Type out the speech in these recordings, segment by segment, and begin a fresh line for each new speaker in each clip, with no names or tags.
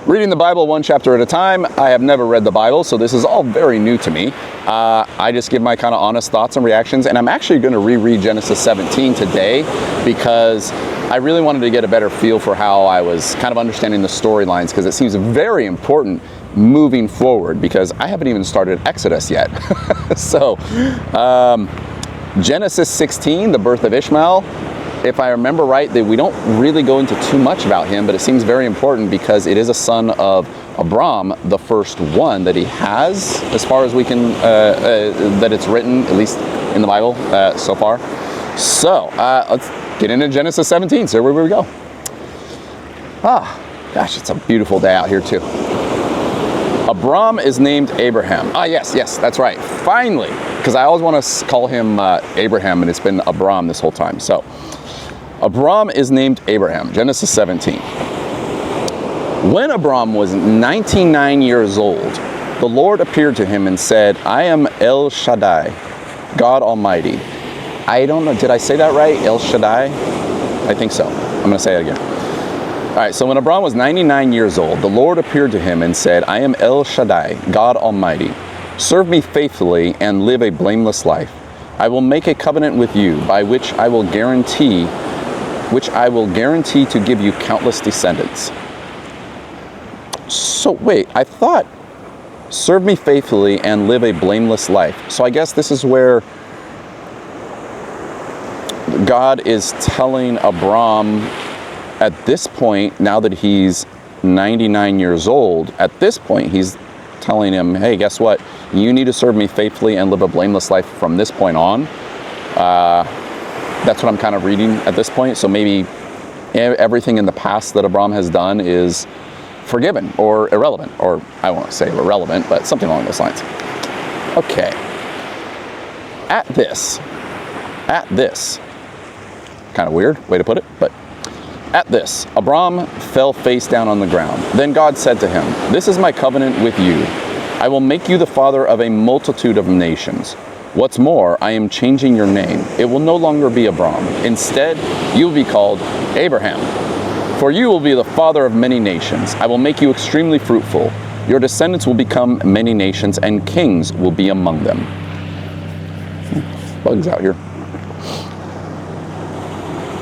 Reading the Bible one chapter at a time. I have never read the Bible, so this is all very new to me. I just give my kind of honest thoughts and reactions, and I'm actually going to reread Genesis 17 today because I really wanted to get a better feel for how I was kind of understanding the storylines, because it seems very important moving forward, because I haven't even started Exodus yet. So, Genesis 16, the birth of Ishmael. If I remember right, that we don't really go into too much about him, but it seems very important because it is a son of Abram, the first one that he has, as far as we can, that it's written, at least in the Bible so far. So, let's get into Genesis 17, so where we go. Gosh, it's a beautiful day out here too. Abram is named Abraham. Yes, that's right. Finally, because I always want to call him Abraham, and it's been Abram this whole time. So, Abram is named Abraham, Genesis 17. When Abram was 99 years old, the Lord appeared to him and said, I am El Shaddai, God Almighty. I don't know, did I say that right? El Shaddai? I think so. I'm going to say it again. All right, so when Abram was 99 years old, the Lord appeared to him and said, I am El Shaddai, God Almighty. Serve me faithfully and live a blameless life. I will make a covenant with you by which I will guarantee to give you countless descendants. So wait, I thought, serve me faithfully and live a blameless life. So I guess this is where God is telling Abram at this point, now that he's 99 years old, at this point he's telling him, hey, guess what? You need to serve me faithfully and live a blameless life from this point on. That's what I'm kind of reading at this point. So maybe everything in the past that Abram has done is forgiven or irrelevant, or I won't say irrelevant, but something along those lines. Okay. At this, kind of weird way to put it, but at this, Abram fell face down on the ground. Then God said to him, this is my covenant with you. I will make you the father of a multitude of nations. What's more, I am changing your name. It will no longer be Abram. Instead, you will be called Abraham. For you will be the father of many nations. I will make you extremely fruitful. Your descendants will become many nations, and kings will be among them. Bugs out here.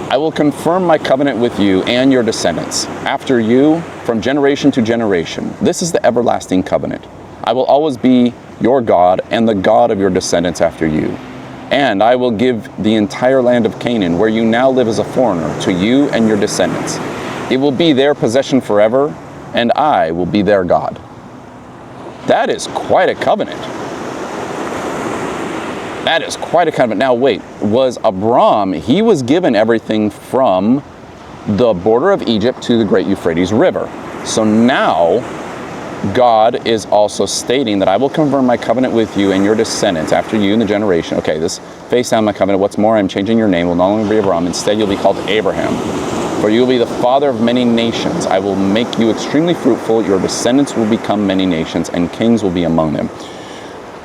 I will confirm my covenant with you and your descendants, after you, from generation to generation. This is the everlasting covenant. I will always be your God and the God of your descendants after you. And I will give the entire land of Canaan, where you now live as a foreigner, to you and your descendants. It will be their possession forever, and I will be their God. That is quite a covenant. That is quite a covenant. Now wait, was Abram, he was given everything from the border of Egypt to the great Euphrates River. So now, God is also stating that I will confirm my covenant with you and your descendants after you in the generation. Okay, this face down my covenant. What's more, I'm changing your name. Will no longer be Abram. Instead, you'll be called Abraham. For you will be the father of many nations. I will make you extremely fruitful. Your descendants will become many nations, and kings will be among them.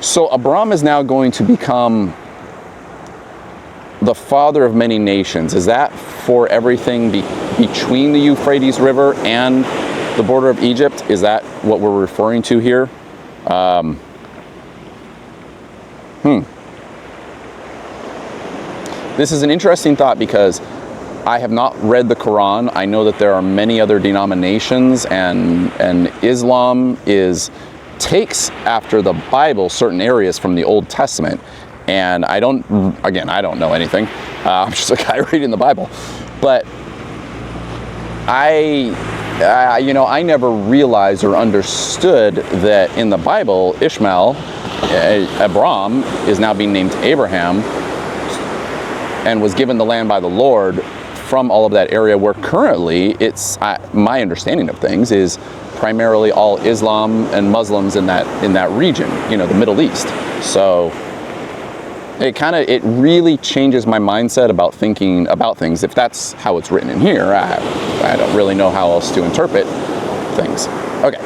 So Abram is now going to become the father of many nations. Is that for everything between the Euphrates River and the border of Egypt? Is that what we're referring to here? This is an interesting thought because I have not read the Quran. I know that there are many other denominations, and Islam takes after the Bible certain areas from the Old Testament. And I don't know anything. I'm just a guy reading the Bible. But I never realized or understood that in the Bible, Abram is now being named Abraham and was given the land by the Lord from all of that area, where currently it's, my understanding of things is primarily all Islam and Muslims in that region, the Middle East. So it really changes my mindset about thinking about things. If that's how it's written in here, I don't really know how else to interpret things. Okay.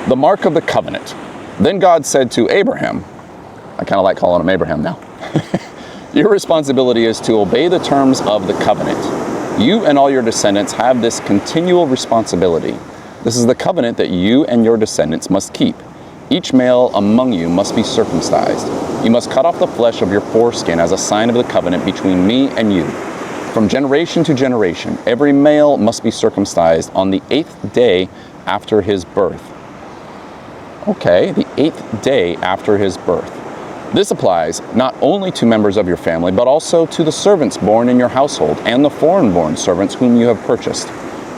The mark of the covenant. Then God said to Abraham, I kind of like calling him Abraham now. Your responsibility is to obey the terms of the covenant. You and all your descendants have this continual responsibility. This is the covenant that you and your descendants must keep. Each male among you must be circumcised. You must cut off the flesh of your foreskin as a sign of the covenant between me and you. From generation to generation, every male must be circumcised on the 8th day after his birth. Okay, the 8th day after his birth. This applies not only to members of your family, but also to the servants born in your household and the foreign-born servants whom you have purchased.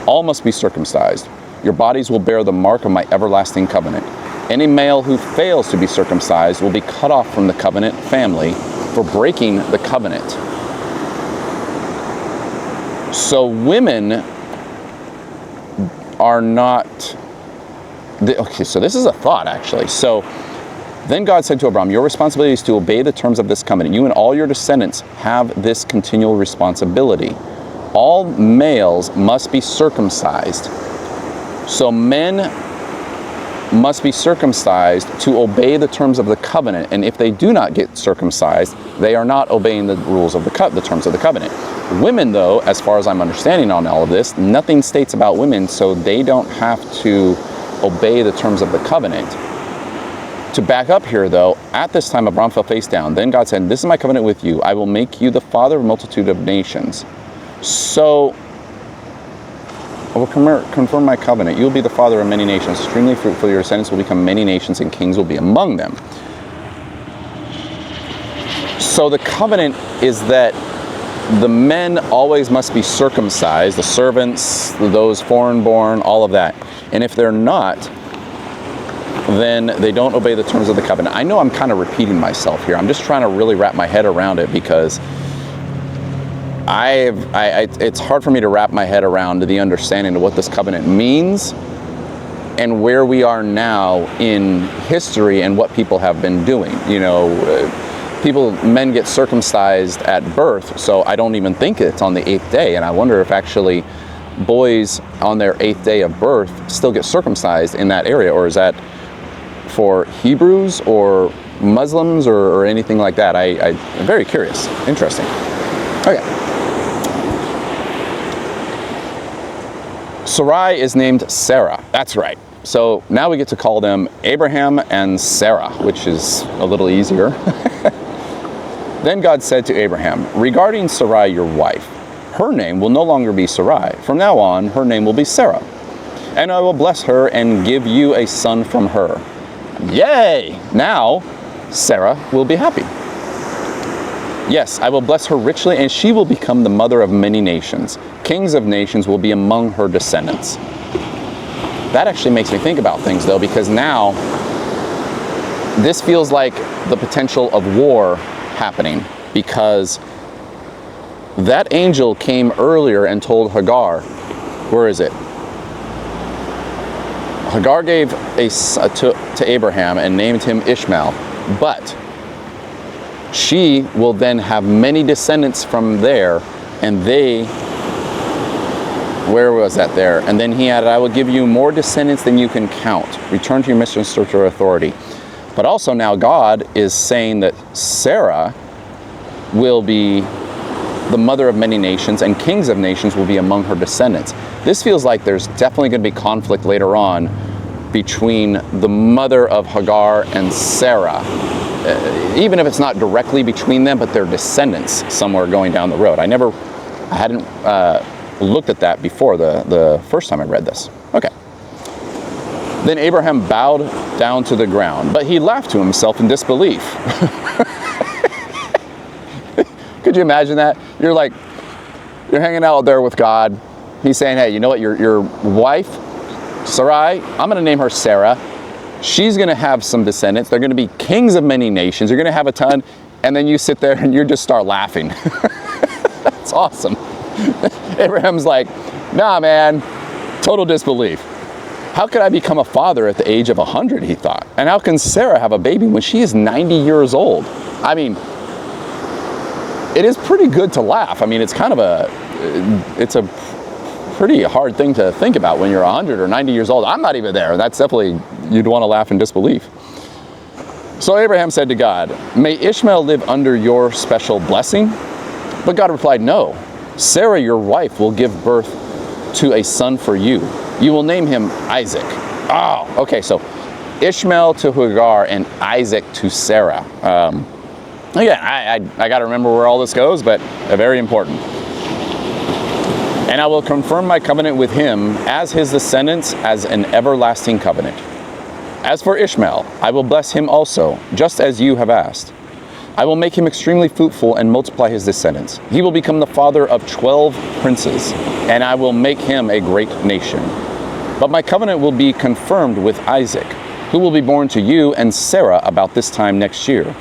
All must be circumcised. Your bodies will bear the mark of my everlasting covenant. Any male who fails to be circumcised will be cut off from the covenant family for breaking the covenant. So women are not... Okay, so this is a thought, actually. So then God said to Abram, your responsibility is to obey the terms of this covenant. You and all your descendants have this continual responsibility. All males must be circumcised. So men must be circumcised to obey the terms of the covenant, and if they do not get circumcised, they are not obeying the rules of the terms of the covenant. Women, though, as far as I'm understanding on all of this, nothing states about women, so they don't have to obey the terms of the covenant. To back up here, though, at this time Abram fell face down. Then God said, this is my covenant with you. I will make you the father of a multitude of nations. So I will confirm my covenant. You will be the father of many nations. Extremely fruitful. Your descendants will become many nations, and kings will be among them. So the covenant is that the men always must be circumcised, the servants, those foreign-born, all of that. And if they're not, then they don't obey the terms of the covenant. I know I'm kind of repeating myself here. I'm just trying to really wrap my head around it, because it's hard for me to wrap my head around the understanding of what this covenant means and where we are now in history and what people have been doing. You know, men get circumcised at birth, so I don't even think it's on the 8th day. And I wonder if actually boys on their 8th day of birth still get circumcised in that area, or is that for Hebrews or Muslims or anything like that? I'm very curious. Interesting. Okay. Sarai is named Sarah. That's right. So now we get to call them Abraham and Sarah, which is a little easier. Then God said to Abraham, regarding Sarai, your wife, her name will no longer be Sarai. From now on, her name will be Sarah. And I will bless her and give you a son from her. Yay! Now, Sarah will be happy. Yes, I will bless her richly, and she will become the mother of many nations. Kings of nations will be among her descendants. That actually makes me think about things, though, because now this feels like the potential of war happening, because that angel came earlier and told Hagar, where is it? Hagar gave to Abraham and named him Ishmael, but she will then have many descendants from there, and they, where was that there? And then he added, I will give you more descendants than you can count. Return to your mistress, search your authority. But also now God is saying that Sarah will be the mother of many nations, and kings of nations will be among her descendants. This feels like there's definitely going to be conflict later on between the mother of Hagar and Sarah. Even if it's not directly between them, but their descendants somewhere going down the road. I hadn't looked at that before the first time I read this. Okay. Then Abraham bowed down to the ground, but he laughed to himself in disbelief. Could you imagine that? You're hanging out there with God. He's saying, hey, you know what? Your wife, Sarai, I'm going to name her Sarah. She's going to have some descendants. They're going to be kings of many nations. You're going to have a ton. And then you sit there and you just start laughing. That's awesome. Abraham's like, nah, man, total disbelief. How could I become a father at the age of 100, he thought? And how can Sarah have a baby when she is 90 years old? I mean, it is pretty good to laugh. I mean, it's a pretty hard thing to think about when you're 100 or 90 years old. I'm not even there. That's definitely, you'd want to laugh in disbelief. So Abraham said to God, may Ishmael live under your special blessing? But God replied, no. Sarah, your wife, will give birth to a son for you. You will name him Isaac. Oh, okay, so Ishmael to Hagar and Isaac to Sarah. Again, I got to remember where all this goes, but very important. And I will confirm my covenant with him as his descendants as an everlasting covenant. As for Ishmael, I will bless him also, just as you have asked. I will make him extremely fruitful and multiply his descendants. He will become the father of 12 princes, and I will make him a great nation. But my covenant will be confirmed with Isaac, who will be born to you and Sarah about this time next year.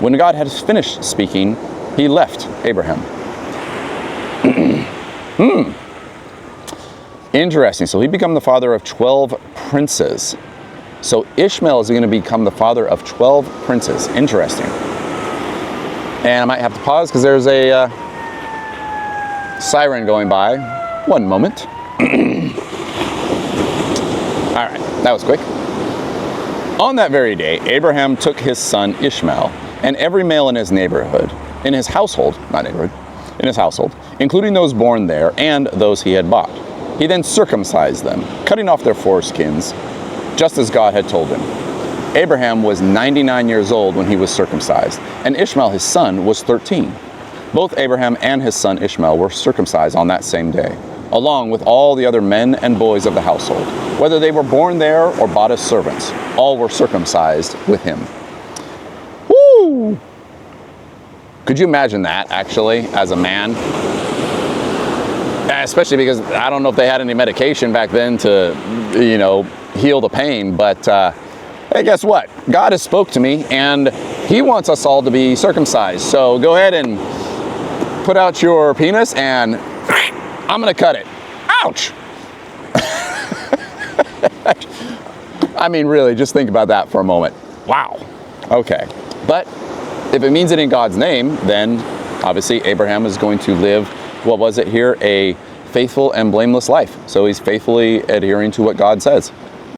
When God had finished speaking, he left Abraham. Interesting. So he became the father of 12 princes. So Ishmael is going to become the father of 12 princes. Interesting. And I might have to pause because there's a siren going by. One moment. All right, that was quick. On that very day, Abraham took his son Ishmael and every male in his neighborhood, in his household, not neighborhood, in his household, including those born there and those he had bought. He then circumcised them, cutting off their foreskins, just as God had told him. Abraham was 99 years old when he was circumcised, and Ishmael, his son, was 13. Both Abraham and his son Ishmael were circumcised on that same day, along with all the other men and boys of the household. Whether they were born there or bought as servants, all were circumcised with him. Woo! Could you imagine that, actually, as a man? Especially because I don't know if they had any medication back then to, heal the pain, but hey, guess what? God has spoke to me, and he wants us all to be circumcised. So go ahead and put out your penis, and I'm going to cut it. Ouch! I mean, really, just think about that for a moment. Wow. Okay. But if it means it in God's name, then obviously Abraham is going to live, a faithful and blameless life. So he's faithfully adhering to what God says.